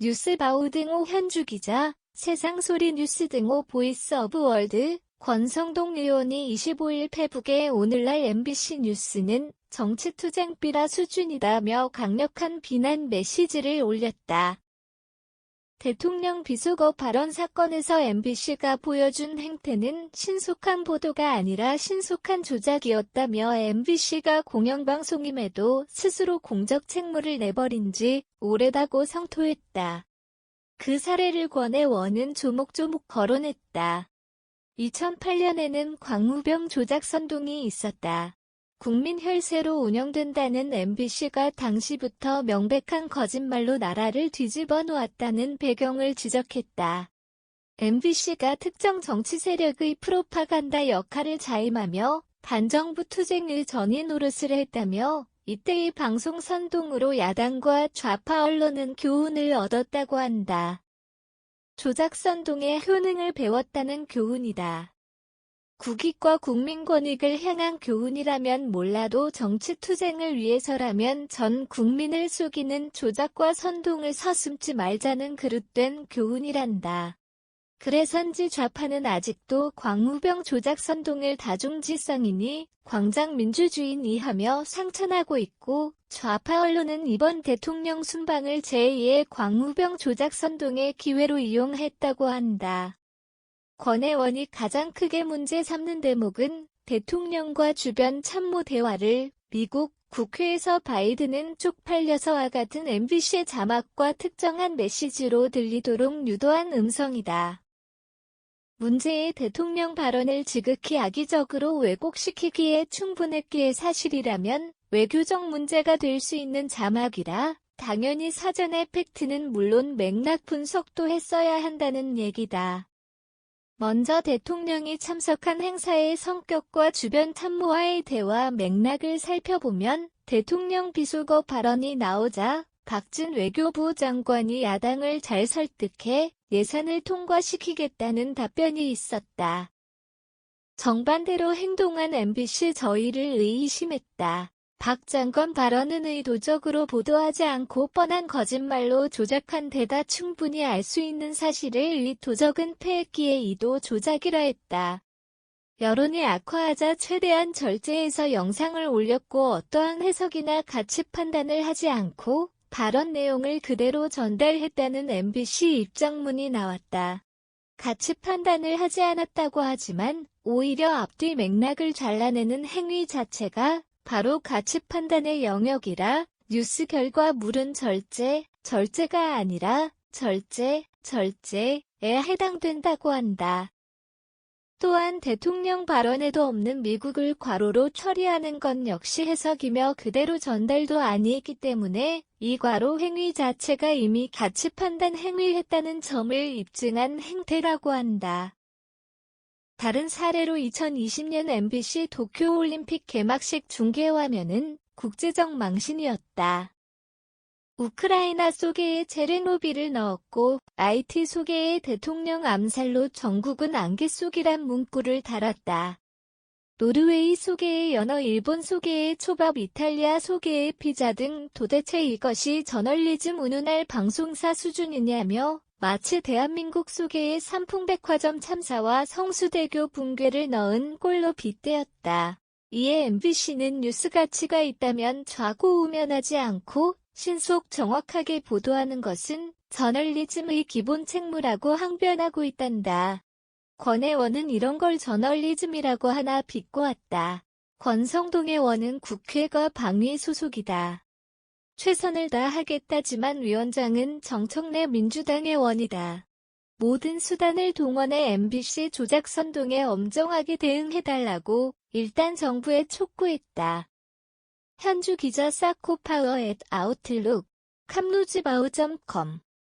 뉴스바우 등호 현주 기자, 세상소리 뉴스 등호 보이스 오브 월드, 권성동 의원이 25일 페북에 오늘날 MBC 뉴스는 정치투쟁비라 수준이다며 강력한 비난 메시지를 올렸다. 대통령 비속어 발언 사건에서 MBC가 보여준 행태는 신속한 보도가 아니라 신속한 조작이었다며 MBC가 공영방송임에도 스스로 공적 책무를 내버린 지 오래다고 성토했다. 그 사례를 권혜원은 조목조목 거론했다. 2008년에는 광우병 조작 선동이 있었다. 국민 혈세로 운영된다는 MBC가 당시부터 명백한 거짓말로 나라를 뒤집어 놓았다는 배경을 지적했다. MBC가 특정 정치 세력의 프로파간다 역할을 자임하며 반정부 투쟁의 전위 노릇을 했다며 이때의 방송 선동으로 야당과 좌파 언론은 교훈을 얻었다고 한다. 조작 선동의 효능을 배웠다는 교훈이다. 국익과 국민 권익을 향한 교훈이라면 몰라도 정치투쟁을 위해서라면 전 국민을 속이는 조작과 선동을 서슴지 말자는 그릇된 교훈이란다. 그래서인지 좌파는 아직도 광우병 조작 선동을 다중지성이니 광장민주주의니 하며 상천하고 있고, 좌파 언론은 이번 대통령 순방을 제2의 광우병 조작 선동의 기회로 이용했다고 한다. 권혜원이 가장 크게 문제 삼는 대목은 대통령과 주변 참모 대화를 미국 국회에서 바이든은 쪽팔려서와 같은 MBC의 자막과 특정한 메시지로 들리도록 유도한 음성이다. 문제의 대통령 발언을 지극히 악의적으로 왜곡시키기에 충분했기에 사실이라면 외교적 문제가 될 수 있는 자막이라 당연히 사전에 팩트는 물론 맥락 분석도 했어야 한다는 얘기다. 먼저 대통령이 참석한 행사의 성격과 주변 참모와의 대화 맥락을 살펴보면 대통령 비속어 발언이 나오자 박진 외교부 장관이 야당을 잘 설득해 예산을 통과시키겠다는 답변이 있었다. 정반대로 행동한 MBC 저희를 의심했다. 박 장관 발언은 의도적으로 보도하지 않고 뻔한 거짓말로 조작한 데다 충분히 알 수 있는 사실을 의도적은 패했기에 이도 조작이라 했다. 여론이 악화하자 최대한 절제해서 영상을 올렸고 어떠한 해석이나 가치 판단을 하지 않고 발언 내용을 그대로 전달했다는 MBC 입장문이 나왔다. 가치 판단을 하지 않았다고 하지만 오히려 앞뒤 맥락을 잘라내는 행위 자체가 바로 가치 판단의 영역이라 뉴스 결과물은 절제가 아니라 절제에 해당된다고 한다. 또한 대통령 발언에도 없는 미국을 괄호로 처리하는 건 역시 해석이며 그대로 전달도 아니기 때문에 이 괄호 행위 자체가 이미 가치 판단 행위했다는 점을 입증한 행태라고 한다. 다른 사례로 2020년 MBC 도쿄올림픽 개막식 중계 화면은 국제적 망신이었다. 우크라이나 소개에 체르노빌을 넣었고 IT 소개에 대통령 암살로 전국은 안개 속이란 문구를 달았다. 노르웨이 소개에 연어, 일본 소개에 초밥, 이탈리아 소개에 피자 등 도대체 이것이 저널리즘 운운할 방송사 수준이냐며 마치 대한민국 소개에 삼풍백화점 참사와 성수대교 붕괴를 넣은 꼴로 빗대었다. 이에 MBC는 뉴스 가치가 있다면 좌고우면하지 않고 신속 정확하게 보도하는 것은 저널리즘의 기본 책무라고 항변하고 있단다. 권혜원은 이런 걸 저널리즘이라고 하나 비꼬았다. 권성동 의원은 국회가 방위 소속이다. 최선을 다하겠다지만 위원장은 정청래 민주당 의원이다. 모든 수단을 동원해 MBC 조작 선동에 엄정하게 대응해달라고 일단 정부에 촉구했다. 현주 기자 사코파워@outlook.com